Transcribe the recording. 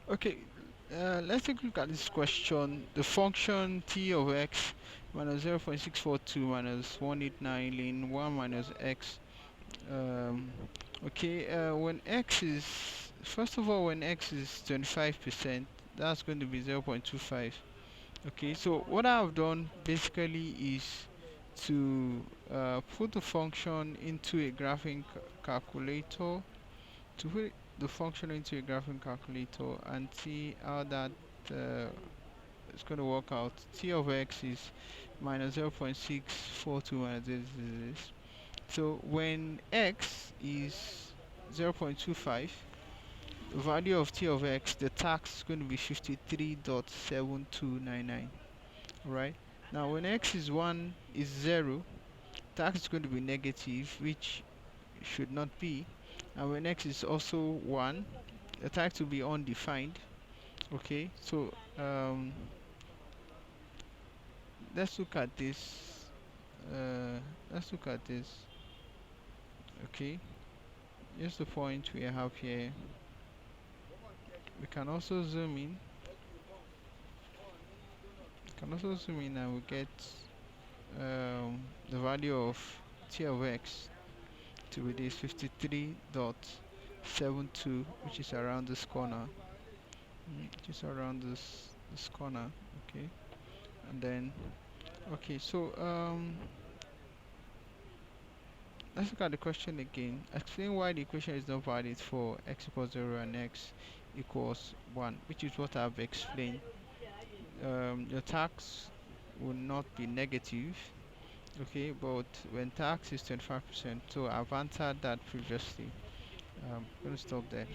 Okay, let's take a look at this question. The function t of x minus 0.642 minus 189 ln 1 minus x. Um, okay, when x is, first of all, when x is 25%, that's going to be 0.25. Okay, so what I've done basically is to put the function into a graphing calculator, to put the function into a graphing calculator and see how that uh, is going to work out. T of x is minus 0.642 minus this. So when x is 0.25, the value of t of x, the tax is going to be 53.7299. Alright. Now when x is 1 is 0, tax is going to be negative, which should not be. And when x is also 1, the tax will be undefined. Okay, so let's look at this. Let's look at this. Okay, here's the point we have here. We can also zoom in. And we get the value of t of x to be this 53.72, which is around this corner. Which is around this corner. Okay, and then okay, so let's look at the question again. Explain why the equation is not valid for x equals 0 and x equals 1, which is what I've explained. Your tax will not be negative, okay, but when tax is 25%, so I've answered that previously. I'm going to stop there.